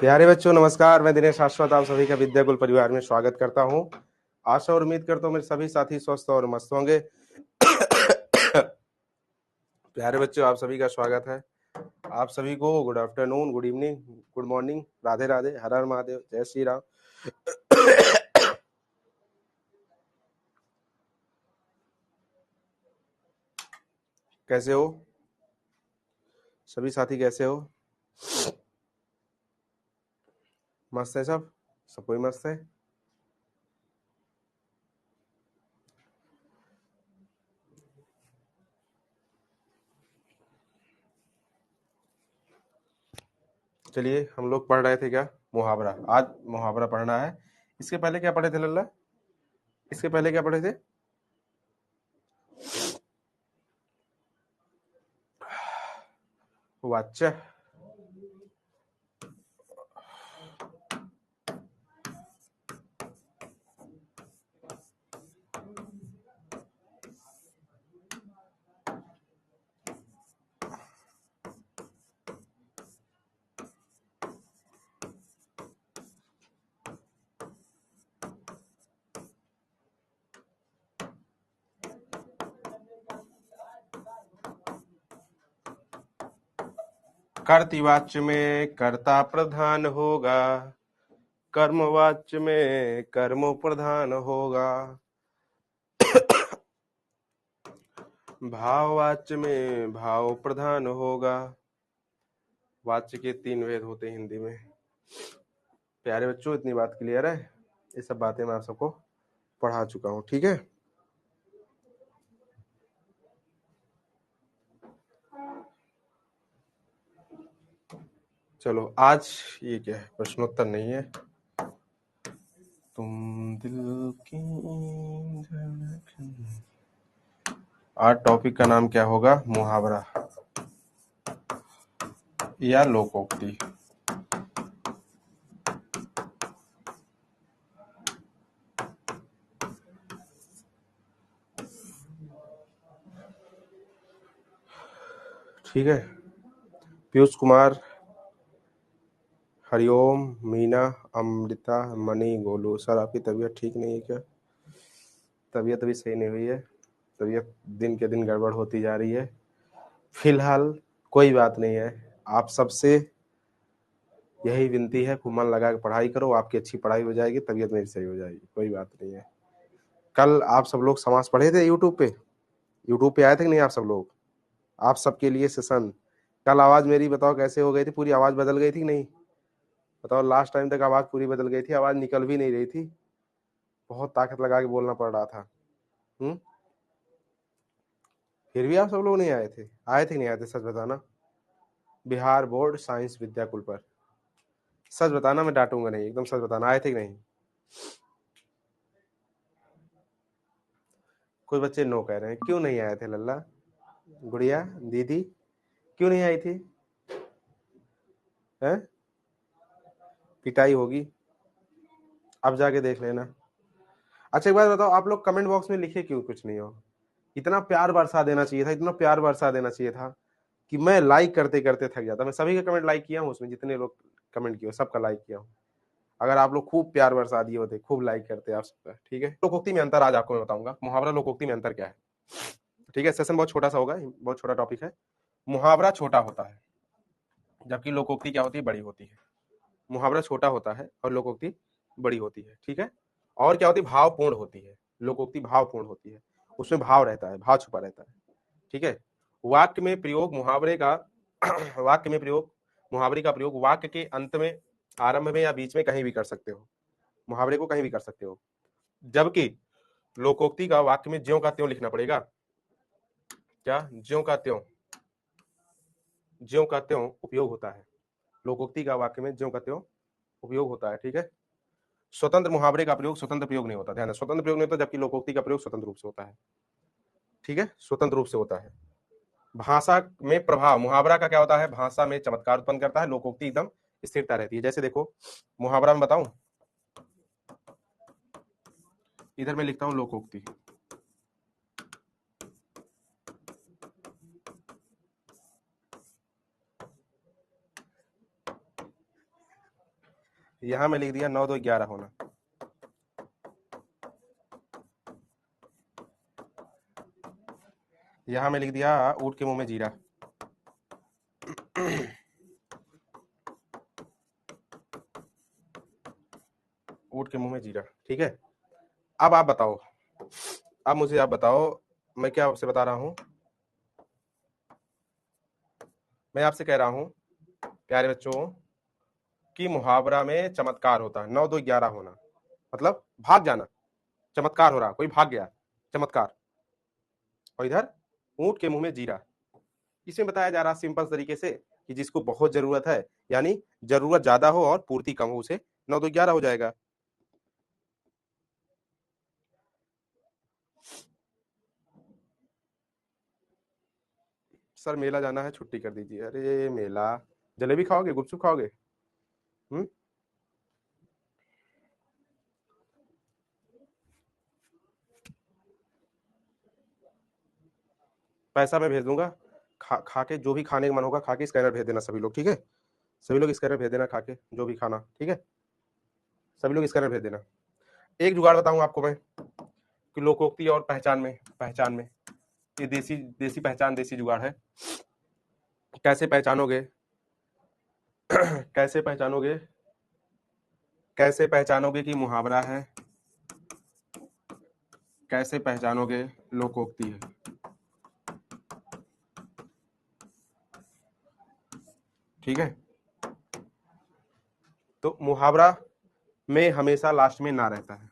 प्यारे बच्चों नमस्कार। मैं दिनेश शाश्वत आप सभी का विद्याकुल परिवार में स्वागत करता हूं। आशा और उम्मीद करता हूं मेरे सभी साथी स्वस्थ और मस्त होंगे। प्यारे बच्चों आप सभी का स्वागत है। आप सभी को good afternoon, good evening, good morning, Radhe Radhe, Har Har Mahadev, जय श्री राम। कैसे हो सभी साथी, कैसे हो? मस्त है सब कोई मस्त है। चलिए हम लोग पढ़ रहे थे क्या, मुहावरा। आज मुहावरा पढ़ना है। इसके पहले क्या पढ़े थे लल्ला? इसके पहले क्या पढ़े थे? वाच्य। कर्तवाच्य में कर्ता प्रधान होगा, कर्मवाच्य में कर्म प्रधान होगा, भाववाच्य में भाव प्रधान होगा। वाच्य के 3 भेद होते हैं हिंदी में। प्यारे बच्चों इतनी बात क्लियर है? ये सब बातें मैं आप सबको पढ़ा चुका हूँ, ठीक है। चलो आज ये क्या है, प्रश्नोत्तर नहीं है। तुम दिल की धड़कन। आज टॉपिक का नाम क्या होगा? मुहावरा या लोकोक्ति। ठीक है। पीयूष कुमार, हरिओम, मीना, अमृता, मणि, गोलू, सर आपकी तबीयत ठीक नहीं है क्या? तबीयत अभी सही नहीं हुई है, तबीयत दिन के दिन गड़बड़ होती जा रही है। फिलहाल कोई बात नहीं है। आप सबसे यही विनती है, खूब मन लगा के पढ़ाई करो, आपकी अच्छी पढ़ाई हो जाएगी, तबीयत मेरी सही हो जाएगी, कोई बात नहीं है। कल आप सब लोग समास पढ़े थे यूट्यूब पे? यूट्यूब पे आए थे कि नहीं आप सब लोग? आप सबके लिए सेशन। कल आवाज मेरी बताओ कैसे हो गई थी? पूरी आवाज बदल गई थी कि नहीं? बताओ। लास्ट टाइम तक आवाज पूरी बदल गई थी, आवाज निकल भी नहीं रही थी, बहुत ताकत लगा के बोलना पड़ रहा था। फिर भी आप सब लोग नहीं आए थे? आए थे नहीं आए थे, सच बताना। बिहार बोर्ड साइंस विद्याकुल पर सच बताना, मैं डांटूंगा नहीं, एकदम सच बताना, आए थे कि नहीं? कोई बच्चे नो कह रहे हैं, क्यों नहीं आए थे लल्ला? गुड़िया, दीदी, क्यों नहीं आई थी? हैं? पिटाई होगी, अब जाके देख लेना। अच्छा एक बात बताओ, आप लोग कमेंट बॉक्स में लिखे क्यों कुछ नहीं हो? इतना प्यार बरसा देना चाहिए था, इतना प्यार बरसा देना चाहिए था कि मैं लाइक करते करते थक जाता। मैं सभी का कमेंट लाइक किया हूँ, उसमें जितने लोग कमेंट किए सबका लाइक किया हूँ। अगर आप लोग खूब प्यार बरसा दिए होते, खूब लाइक करते आप सबका, ठीक है। लोकोक्ति में अंतर आज आपको मैं बताऊंगा, मुहावरा लोकोक्ति में अंतर क्या है, ठीक है। सेशन बहुत छोटा सा होगा, बहुत छोटा टॉपिक है। मुहावरा छोटा होता है जबकि लोकोक्ति क्या होती है, बड़ी होती है। मुहावरा छोटा होता है और लोकोक्ति बड़ी होती है, ठीक है। और क्या होती है, भावपूर्ण होती है। लोकोक्ति भावपूर्ण होती है, उसमें भाव रहता है, भाव छुपा रहता है, ठीक है। वाक्य में प्रयोग मुहावरे का वाक्य में प्रयोग मुहावरे का प्रयोग वाक्य के अंत में, आरंभ में या बीच में कहीं भी कर सकते हो। मुहावरे को कहीं भी कर सकते हो, जबकि लोकोक्ति का वाक्य में ज्यों का त्यों लिखना पड़ेगा। क्या? ज्यों का त्यों, ज्यों का त्यों उपयोग होता है। लोकोक्ति का वाक्य में ज्यों का त्यों उपयोग होता है, ठीक है। स्वतंत्र मुहावरे का प्रयोग स्वतंत्र प्रयोग नहीं होता, ध्यान है, स्वतंत्र प्रयोग नहीं होता, जबकि लोकोक्ति का प्रयोग स्वतंत्र रूप से होता है, ठीक है, स्वतंत्र रूप से होता है। भाषा में प्रभाव, मुहावरा का क्या होता है, भाषा में चमत्कार उत्पन्न करता है। लोकोक्ति एकदम स्थिरता रहती है। जैसे देखो मुहावरा में बताऊं, इधर मैं लिखता हूं लोकोक्ति, यहां मैं लिख दिया 9 2 11 होना। यहां मैं लिख दिया ऊंट के मुंह में जीरा। ऊंट के मुंह में जीरा, ठीक है। अब आप बताओ, अब मुझे आप बताओ, मैं क्या आपसे बता रहा हूं, मैं आपसे कह रहा हूं प्यारे बच्चों कि मुहावरा में चमत्कार होता है। 9 2 11 होना मतलब भाग जाना, चमत्कार हो रहा, कोई भाग गया, चमत्कार। और इधर ऊंट के मुंह में जीरा, इसमें बताया जा रहा सिंपल तरीके से कि जिसको बहुत जरूरत है, यानी जरूरत ज्यादा हो और पूर्ति कम हो, उसे 9 2 11 हो जाएगा। सर मेला जाना है, छुट्टी कर दीजिए। अरे मेला, जलेबी खाओगे, गुपचुप खाओगे? हम्म, पैसा मैं भेज दूंगा, खा के जो भी खाने का मन होगा खा के स्कैनर भेज देना सभी लोग, ठीक है। सभी लोग स्कैनर भेज देना खा के जो भी खाना, ठीक है। सभी लोग स्कैनर भेज देना। एक जुगाड़ बताऊंगा आपको मैं कि लोकोक्ति और पहचान में ये देसी देसी पहचान, देसी जुगाड़ है। कैसे पहचानोगे कैसे पहचानोगे, कैसे पहचानोगे कि मुहावरा है, कैसे पहचानोगे लोकोक्ति है? ठीक है, तो मुहावरा में हमेशा लास्ट में ना रहता है,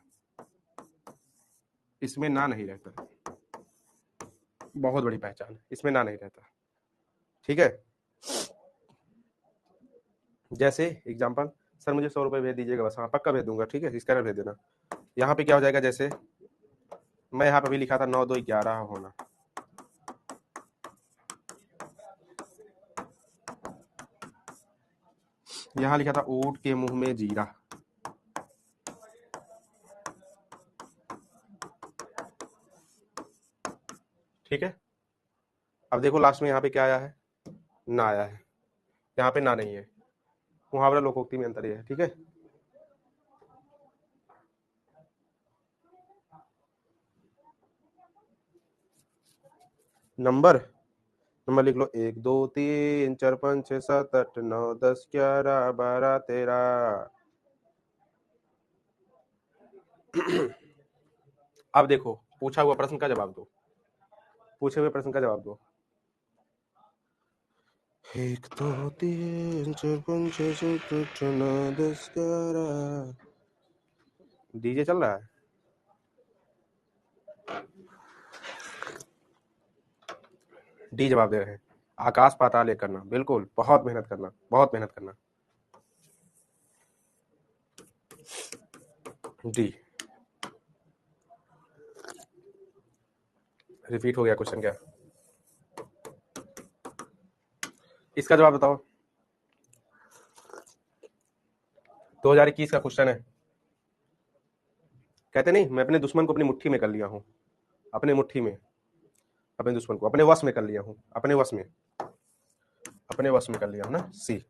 इसमें ना नहीं रहता। बहुत बड़ी पहचान है, इसमें ना नहीं रहता, ठीक है। जैसे एग्जांपल, सर मुझे 100 रुपए भेज दीजिएगा बस। हाँ पक्का भेज दूंगा, ठीक है, स्कैनर भेज देना। यहाँ पे क्या हो जाएगा, जैसे मैं यहाँ पे भी लिखा था 9 2 11 होना, यहाँ लिखा था ऊंट के मुंह में जीरा, ठीक है। अब देखो लास्ट में यहाँ पे क्या आया है, ना आया है, यहाँ पे ना नहीं है। मुहावरा लोकोक्ति में अंतर ये है, ठीक है। नंबर नंबर लिख लो, 1 2 3 4 5 6 7 8 9 10 11 12 13। अब देखो पूछा हुआ प्रश्न का जवाब दो, पूछे हुए प्रश्न का जवाब दो। 1 2 3 4 5 6 7 8 9 10 11। डीजे चल रहा है, डी जवाब दे रहे हैं। आकाश पाताल एक करना, बिल्कुल, बहुत मेहनत करना, बहुत मेहनत करना। डी रिपीट हो गया क्वेश्चन क्या? इसका जवाब बताओ। 2021 का क्वेश्चन है। कहते नहीं, मैं अपने दुश्मन को अपनी मुट्ठी में कर लिया हूं, अपने मुट्ठी में, अपने दुश्मन को अपने वश में कर लिया हूं, अपने वश में, अपने वश में कर लिया हूं ना। सी।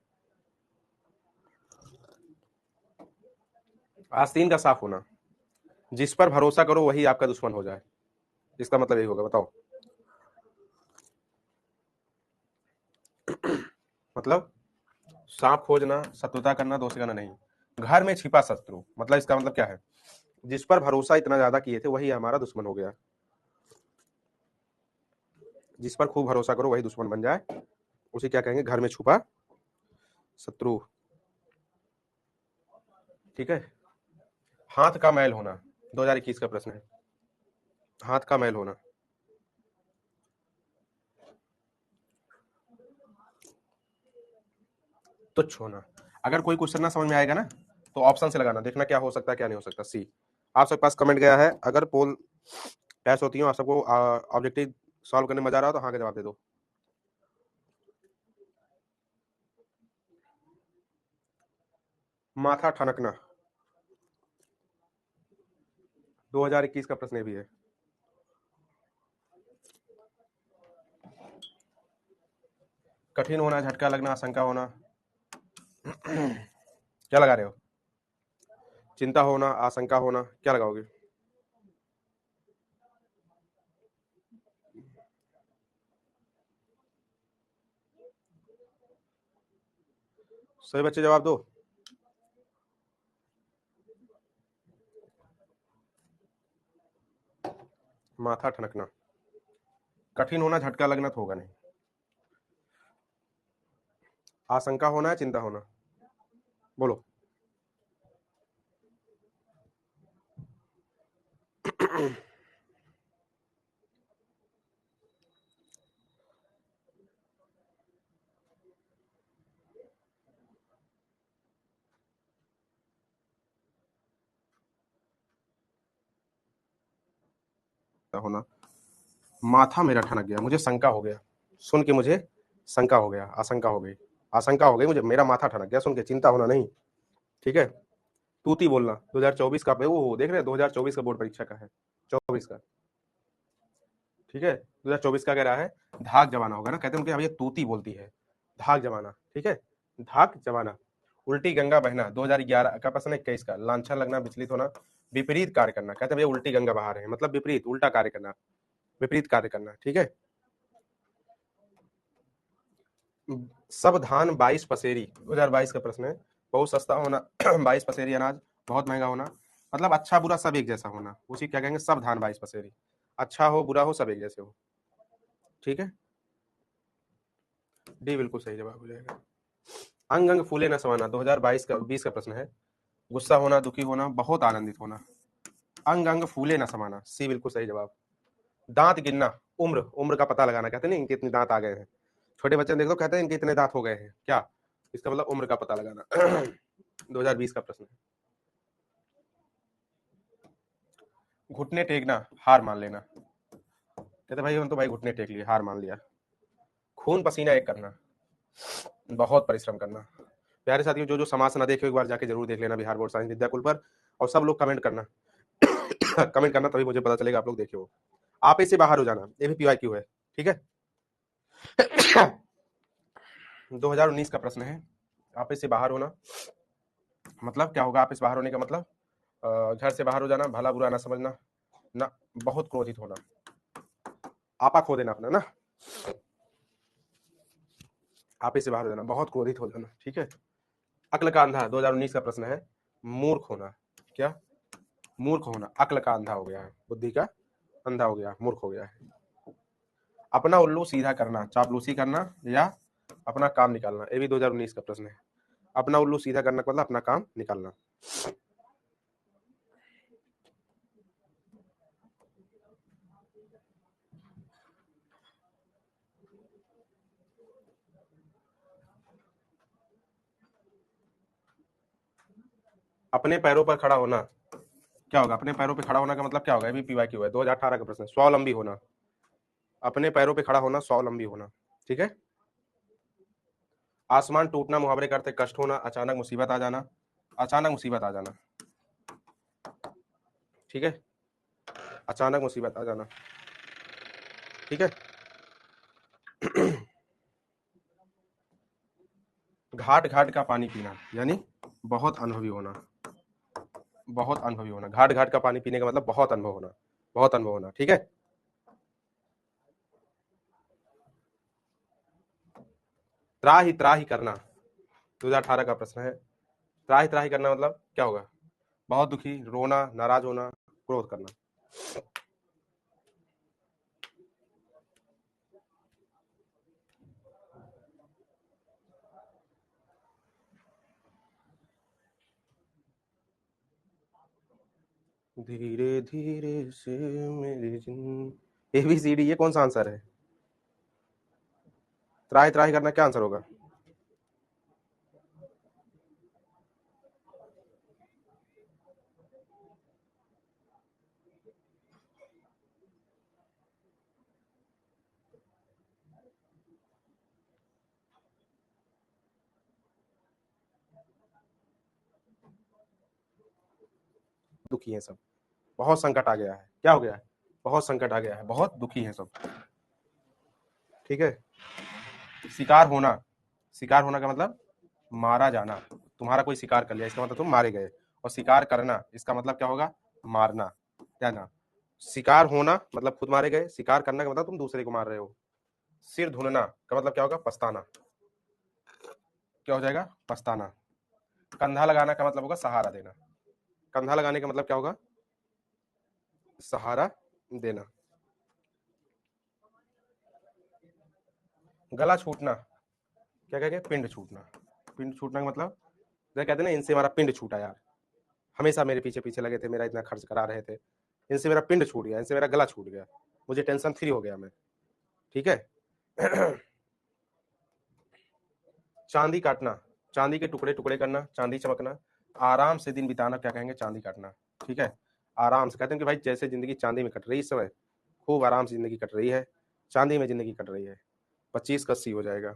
आस्तीन का साफ होना, जिस पर भरोसा करो वही आपका दुश्मन हो जाए, इसका मतलब यही होगा, बताओ। मतलब सांप खोजना, शत्रुता करना, दोस्ती करना नहीं, घर में छिपा शत्रु, मतलब इसका मतलब क्या है, जिस पर भरोसा इतना ज्यादा किए थे वही हमारा दुश्मन हो गया। जिस पर खूब भरोसा करो वही दुश्मन बन जाए, उसे क्या कहेंगे, घर में छुपा शत्रु, ठीक है। हाथ का मैल होना, 2021 का प्रश्न है। हाथ का मैल होना, तुच्छ होना। अगर कोई क्वेश्चन ना समझ में आएगा ना तो ऑप्शन से लगाना, देखना क्या हो सकता है क्या नहीं हो सकता। सी। आप सबके पास कमेंट गया है, अगर पोल पैस होती हो, आप सबको ऑब्जेक्टिव सॉल्व करने में मजा आ रहा हो तो हाँ का जवाब दे दो। माथा ठनकना, 2021 का प्रश्न भी है। कठिन होना, झटका लगना, आशंका होना। क्या लगा रहे हो? चिंता होना, आशंका होना, क्या लगाओगे? सभी बच्चे जवाब दो। माथा ठनकना, कठिन होना, झटका लगना तो होगा नहीं। आशंका होना है, चिंता होना, बोलो। होना, माथा मेरा ठनक गया, मुझे शंका हो गया सुन के, मुझे शंका हो गया, आशंका हो गई, आशंका हो गई मुझे, मेरा माथा ठनक गया सुन के, चिंता होना नहीं। ठीक है, तूती बोलना। 2024 का वो देख रहे हैं, 2024 का बोर्ड परीक्षा का है, 24 का। ठीक है, 2024 का कह रहा है धाक जमाना होगा ना, कहते हैं उनके भैया तूती बोलती है, धाक जमाना। ठीक है, धाक जमाना, उल्टी गंगा बहना, 2011 का प्रश्न है, 21 का। लांछन लगना, विचलित होना, विपरीत कार्य करना, कहते हैं भैया उल्टी गंगा बहा रहे हैं, मतलब विपरीत, उल्टा कार्य करना, विपरीत कार्य करना। ठीक है, सब धान 22 पसेरी, 2022 का प्रश्न है। बहुत सस्ता होना, 22 पसेरी अनाज, बहुत महंगा होना, मतलब अच्छा बुरा सब एक जैसा होना, उसी क्या कहेंगे, सब धान 22 पसेरी, अच्छा हो बुरा हो सब एक जैसे हो। ठीक है, डी बिल्कुल सही जवाब हो जाएगा। अंग अंग फूले न समाना, 2022 का 20 का प्रश्न है। गुस्सा होना, दुखी होना, बहुत आनंदित होना, अंग अंग फूले न समाना, सी बिल्कुल सही जवाब। दांत गिनना, उम्र, उम्र का पता लगाना, कहते नहीं इनके इतने दांत आ गए हैं, छोटे बच्चे देख दो, कहते हैं इनके इतने दांत हो गए हैं, क्या इसका मतलब उम्र का पता लगाना। 2020 का प्रश्न है। घुटने टेकना, हार मान लेना, कहते भाई हम तो भाई घुटने टेक लिए, हार मान लिया। खून पसीना एक करना, बहुत परिश्रम करना। प्यारे साथियों, जो जो समाज ना देखे एक बार जाके जरूर देख लेना बिहार बोर्ड साइंस विद्याकुल पर, और सब लोग कमेंट करना। कमेंट करना, तभी मुझे पता चलेगा आप लोग देखे हो। आप इससे बाहर हो जाना, ये भी PYQ है। ठीक है, 2019 का प्रश्न है। आप इससे बाहर होना, मतलब क्या होगा? आप इस बाहर होने का मतलब घर से बाहर हो जाना, भला बुरा ना समझना ना, बहुत क्रोधित होना, आपा खो देना अपना ना, आप इससे बाहर हो जाना, बहुत क्रोधित हो जाना। ठीक है, अक्ल का अंधा, 2019 का प्रश्न है। मूर्ख होना, क्या? मूर्ख होना, अक्ल का अंधा हो गया है, बुद्धि का अंधा हो गया, मूर्ख हो गया है। अपना उल्लू सीधा करना, चापलूसी करना या अपना काम निकालना, ये भी 2019 का प्रश्न है। अपना उल्लू सीधा करना का मतलब अपना काम निकालना। अपने पैरों पर खड़ा होना, क्या होगा? अपने पैरों पर खड़ा होना का मतलब क्या होगा? ये भी PYQ है, 2018 का प्रश्न। स्वावलंबी होना, अपने पैरों पे खड़ा होना, स्वावलंबी होना। ठीक है, आसमान टूटना, मुहावरे करते कष्ट होना, अचानक मुसीबत आ जाना, अचानक मुसीबत आ जाना। ठीक है, अचानक मुसीबत आ जाना। ठीक है, घाट घाट का पानी पीना, यानी बहुत अनुभवी होना, बहुत अनुभवी होना। घाट घाट का पानी पीने का मतलब बहुत अनुभव होना, बहुत अनुभव होना। ठीक है, त्राही त्राही करना, 2018 का प्रश्न है। त्राही त्राही करना मतलब क्या होगा? बहुत दुखी, रोना, नाराज होना, क्रोध करना। धीरे धीरे से मेरी ABCD, ये कौन सा आंसर है? त्राही त्राही करना क्या आंसर होगा? दुखी है सब, बहुत संकट आ गया है, क्या हो गया है? बहुत संकट आ गया है, बहुत दुखी है सब। ठीक है, शिकार होना, शिकार होना का मतलब मारा जाना, तुम्हारा कोई शिकार कर लिया, इसका मतलब तुम मारे गए, और शिकार करना इसका मतलब क्या होगा, मारना, क्या ना। शिकार होना मतलब खुद मारे गए, शिकार करना का मतलब तुम दूसरे को मार रहे हो। सिर धुनना का मतलब क्या होगा, पछताना, क्या हो जाएगा, पछताना। कंधा लगाना का मतलब होगा सहारा देना, कंधा लगाने का मतलब क्या होगा, सहारा देना। गला छूटना क्या कहेंगे, पिंड छूटना। पिंड छूटना का मतलब जैसे कहते हैं ना, इनसे हमारा पिंड छूटा यार, हमेशा मेरे पीछे पीछे लगे थे, मेरा इतना खर्च करा रहे थे, इनसे मेरा पिंड छूट गया, इनसे मेरा गला छूट गया, मुझे टेंशन फ्री हो गया मैं, ठीक है। चांदी काटना, चांदी के टुकड़े टुकड़े करना, चांदी चमकना, आराम से दिन बिताना, क्या कहेंगे, चांदी काटना, ठीक है। आराम से कहते हैं कि भाई जैसे जिंदगी चांदी में कट रही है इस समय, खूब आराम से जिंदगी कट रही है, चांदी में जिंदगी कट रही है, 25 का 80 हो जाएगा।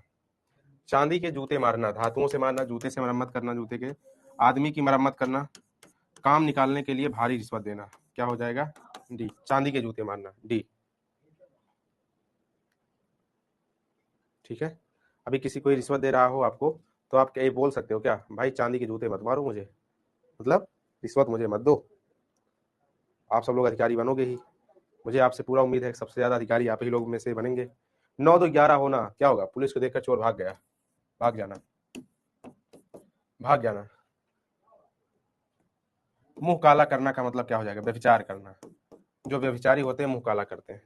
चांदी के जूते मारना, धातुओं से मारना, जूते से मरम्मत करना, जूते के, आदमी की मरम्मत करना, काम निकालने के लिए भारी रिश्वत देना, क्या हो जाएगा, डी। चांदी के जूते मारना, डी, ठीक है। अभी किसी कोई रिश्वत दे रहा हो आपको, तो आप क्या ये बोल सकते हो क्या, भाई चांदी के जूते मत मारो मुझे, मतलब रिश्वत मुझे मत दो। आप सब लोग अधिकारी बनोगे ही, मुझे आपसे पूरा उम्मीद है कि सबसे ज्यादा अधिकारी आप ही लोग में से बनेंगे। 9 2 11 होना क्या होगा, पुलिस को देखकर चोर भाग गया, भाग जाना, भाग जाना। मुंह काला करना का मतलब क्या हो जाएगा, व्यभिचार करना। जो व्यभिचारी होते हैं मुंह काला करते हैं,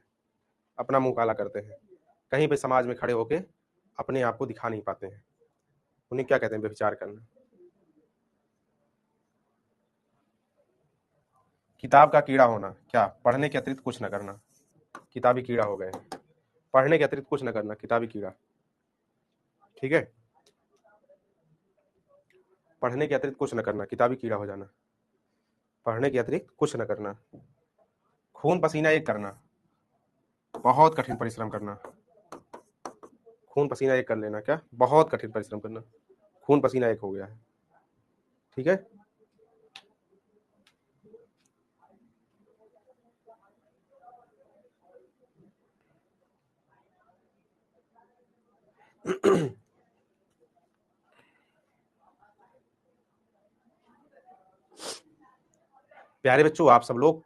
अपना मुंह काला करते हैं, कहीं पे समाज में खड़े होके अपने आप को दिखा नहीं पाते हैं, उन्हें क्या कहते हैं, व्यभिचार करना। किताब का कीड़ा होना, क्या, पढ़ने के अतिरिक्त कुछ न करना, किताबी कीड़ा हो गए, पढ़ने के अतिरिक्त कुछ न करना, किताबी कीड़ा, ठीक है। पढ़ने के अतिरिक्त कुछ न करना, किताबी कीड़ा हो जाना, पढ़ने के अतिरिक्त कुछ न करना। खून पसीना एक करना, बहुत कठिन परिश्रम करना, खून पसीना एक कर लेना, क्या, बहुत कठिन परिश्रम करना, खून पसीना एक हो गया है, ठीक है। प्यारे बच्चों, आप सब लोग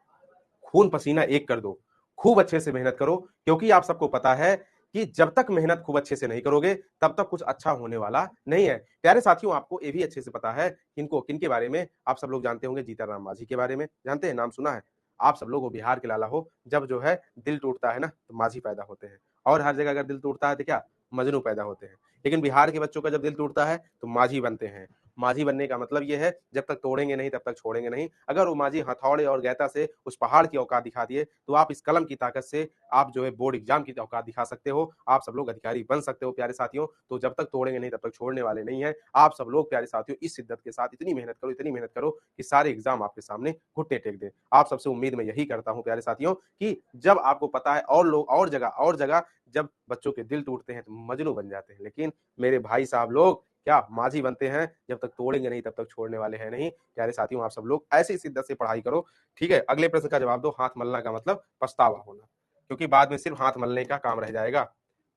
खून पसीना एक कर दो, खूब अच्छे से मेहनत करो, क्योंकि आप सबको पता है कि जब तक मेहनत खूब अच्छे से नहीं करोगे तब तक कुछ अच्छा होने वाला नहीं है। प्यारे साथियों, आपको ये भी अच्छे से पता है किनको, किनके बारे में, आप सब लोग जानते होंगे, जीतन राम मांझी के बारे में जानते हैं, नाम सुना है। आप सब लोग वो बिहार के लाला हो, जब जो है दिल टूटता है ना तो मांझी पैदा होते हैं, और हर जगह अगर दिल टूटता है तो क्या, मजनू पैदा होते हैं। लेकिन बिहार के बच्चों का जब दिल टूटता है तो मांझी बनते हैं। मांझी बनने का मतलब ये है, जब तक तोड़ेंगे नहीं तब तक छोड़ेंगे नहीं। अगर वो मांझी हथौड़े और गैता से उस पहाड़ की औकात दिखा दिए, तो आप इस कलम की ताकत से आप जो है बोर्ड एग्जाम की औकात दिखा सकते हो, आप सब लोग अधिकारी बन सकते हो प्यारे साथियों। तो जब तक तोड़ेंगे नहीं तब तक छोड़ने वाले नहीं है। आप सब लोग प्यारे साथियों इस शिद्दत के साथ इतनी मेहनत करो, इतनी मेहनत करो कि सारे एग्जाम आपके सामने घुटने टेक दे। आप सबसे उम्मीद मैं यही करता हूं प्यारे साथियों कि जब आपको पता है और लोग और जगह जब बच्चों के दिल टूटते हैं तो मजनू बन जाते हैं, लेकिन मेरे भाई साहब लोग क्या मांझी बनते हैं, जब तक तोड़ेंगे नहीं तब तक छोड़ने वाले हैं नहीं। प्यारे साथियों, आप सब लोग ऐसी शिद्दत से पढ़ाई करो, ठीक है। अगले प्रश्न का जवाब दो, हाथ मलना का मतलब पछतावा होना, क्योंकि बाद में सिर्फ हाथ मलने का काम रह जाएगा,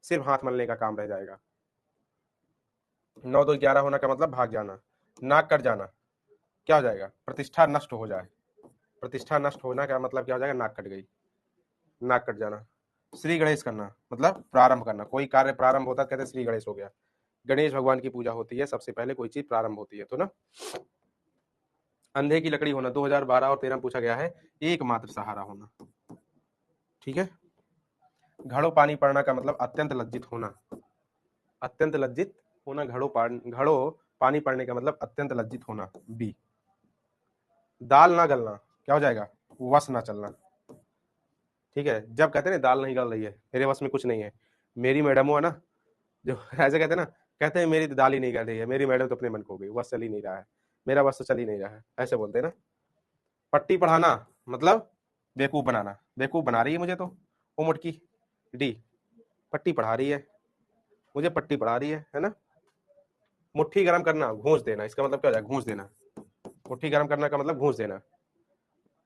सिर्फ हाथ मलने का काम रह जाएगा। 9 2 11 होना का मतलब भाग जाना। नाक कट जाना क्या हो जाएगा, प्रतिष्ठा नष्ट हो जाए, प्रतिष्ठा नष्ट होना का मतलब क्या हो जाएगा, नाक कट गई, नाक कट जाना। श्री गणेश करना मतलब प्रारंभ करना, कोई कार्य प्रारंभ होता है कहते हैं श्री गणेश हो गया। गणेश भगवान की पूजा होती है, सबसे पहले कोई चीज प्रारंभ होती है तो ना। अंधे की लकड़ी होना 2012 और 13 में पूछा गया है, एकमात्र सहारा होना, ठीक है। घड़ों पानी पड़ना का मतलब अत्यंत लज्जित होना, अत्यंत लज्जित होना, घड़ों पानी पड़ने का मतलब अत्यंत लज्जित होना, बी। दाल ना गलना क्या हो जाएगा, वश ना चलना, ठीक है। जब कहते हैं ना दाल नहीं गल रही है, मेरे वश में कुछ नहीं है, मेरी मैडम है ना जो ऐसे कहते हैं ना, कहते हैं मेरी तो दाल ही नहीं गल रही है, मेरी मैडम तो अपने मन को हो गई, वश चल ही नहीं रहा है, मेरा वश तो चल ही नहीं रहा है, ऐसे बोलते हैं ना। पट्टी पढ़ाना मतलब बेवकूफ बनाना, बेवकूफ बना रही है मुझे तो वो मुटकी, डी। पट्टी पढ़ा रही है, मुझे पट्टी पढ़ा रही है ना। मुट्ठी गर्म करना, घूंस देना, इसका मतलब क्या हो जाएगा, घूंस देना। मुट्ठी गर्म करना का मतलब घूंस देना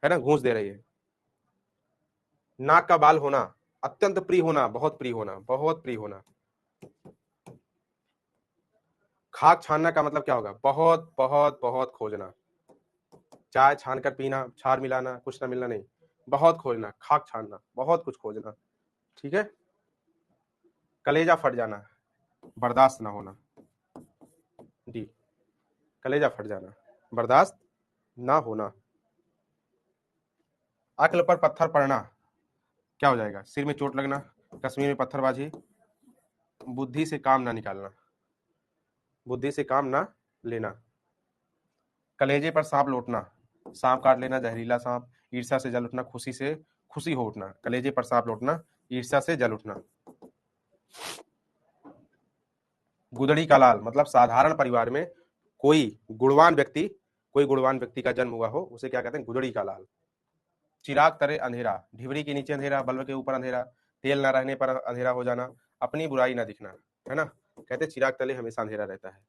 है ना, घूंस दे रही है। नाक का बाल होना, अत्यंत प्रिय होना, बहुत प्रिय होना, बहुत प्रिय होना। खाक छानना का मतलब क्या होगा, बहुत बहुत बहुत खोजना, चाय छान कर पीना, छार मिलाना, कुछ ना मिलना नहीं, बहुत खोजना, खाक छानना, बहुत कुछ खोजना, ठीक है। कलेजा फट जाना, बर्दाश्त ना होना, डी, कलेजा फट जाना, बर्दाश्त ना होना। अक्ल पर पत्थर पड़ना, क्या हो जाएगा? सिर में चोट लगना, कश्मीर में पत्थरबाजी, बुद्धि से काम ना निकालना, बुद्धि से काम ना लेना। कलेजे पर सांप लौटना, सांप काट लेना, जहरीला सांप, ईर्ष्या से जल उठना, खुशी हो उठना, कलेजे पर सांप लौटना, ईर्ष्या से जल उठना। गुदड़ी का लाल मतलब साधारण परिवार में कोई गुणवान व्यक्ति का जन्म हुआ हो, उसे क्या कहते हैं? गुदड़ी का लाल। चिराग तले अंधेरा, ढिबरी के नीचे अंधेरा, बल्ब के ऊपर अंधेरा, तेल ना रहने पर अंधेरा हो जाना, अपनी बुराई ना दिखना, है ना। कहते चिराग तले हमेशा अंधेरा रहता है,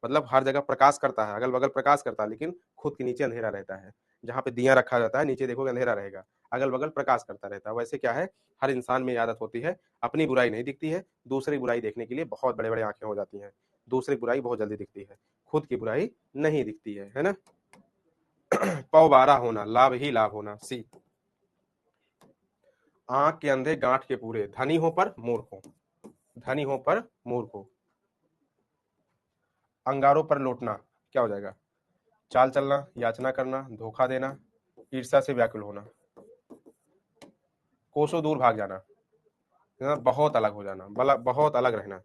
मतलब हर जगह प्रकाश करता है, अगल बगल प्रकाश करता है, लेकिन खुद के नीचे अंधेरा रहता है। जहाँ पे दिया रखा जाता है, नीचे देखोगे अंधेरा रहेगा, अगल बगल प्रकाश करता रहता है। वैसे क्या है, हर इंसान में आदत होती है, अपनी बुराई नहीं दिखती है, दूसरी बुराई देखने के लिए बहुत बड़े बड़े आंखें हो जाती हैं, दूसरी बुराई बहुत जल्दी दिखती है, खुद की बुराई नहीं दिखती है ना। पौबारा होना, लाभ ही लाभ होना, सी। आंख के अंधे गांठ के पूरे, धनी हो पर मूर्ख हो, धनी हो पर मूर्ख हो। अंगारों पर लौटना, क्या हो जाएगा? चाल चलना, याचना करना, धोखा देना, ईर्ष्या से व्याकुल होना, कोसों दूर भाग जाना, बहुत अलग हो जाना, बहुत अलग रहना।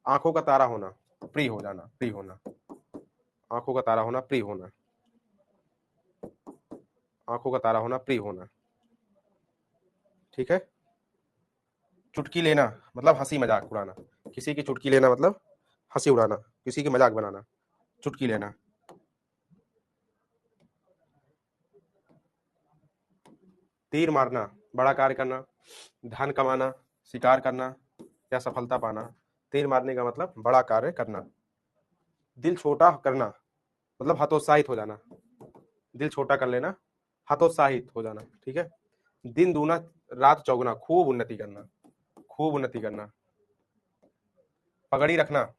आंखों का तारा होना, प्रिय हो जाना, प्रिय होना, आंखों का तारा होना, प्रिय होना, आंखों का तारा होना, प्रिय होना, ठीक है। चुटकी लेना मतलब हंसी मजाक उड़ाना, किसी की चुटकी लेना मतलब हंसी उड़ाना, किसी की मजाक बनाना, चुटकी लेना। तीर मारना, बड़ा कार्य करना, धन कमाना, शिकार करना या सफलता पाना। तीर मारने का मतलब बड़ा कार्य करना। दिल छोटा करना मतलब हतोत्साहित हो जाना, दिल छोटा कर लेना, हतोत्साहित हो जाना, ठीक है। दिन दूना रात चौगुना, खूब उन्नति करना, खूब उन्नति करना। पगड़ी रखना,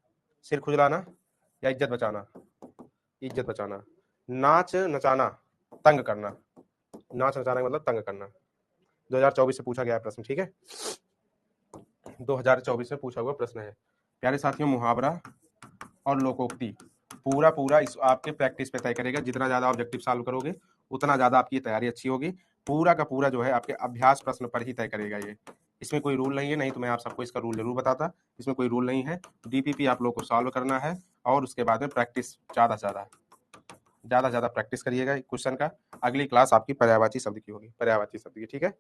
सिर खुजलाना या इज्जत बचाना, इज्जत बचाना। नाच नचाना, तंग करना, नाच नचाना का मतलब तंग करना। 2024 से पूछा गया प्रश्न, ठीक है, 2024 में पूछा हुआ प्रश्न है। प्यारे साथियों, मुहावरा और लोकोक्ति पूरा पूरा इस आपके प्रैक्टिस पे तय करेगा। जितना ज्यादा ऑब्जेक्टिव सॉल्व करोगे उतना ज्यादा आपकी तैयारी अच्छी होगी। पूरा का पूरा जो है आपके अभ्यास प्रश्न पर ही तय करेगा ये, इसमें कोई रूल नहीं है, नहीं तो मैं आप सबको इसका रूल जरूर बताता। इसमें कोई रूल नहीं है, डीपीपी आप लोग को सॉल्व करना है और उसके बाद में प्रैक्टिस ज्यादा प्रैक्टिस करिएगा क्वेश्चन का। अगली क्लास आपकी पर्यायवाची शब्द की होगी, पर्यायवाची शब्द की, ठीक है।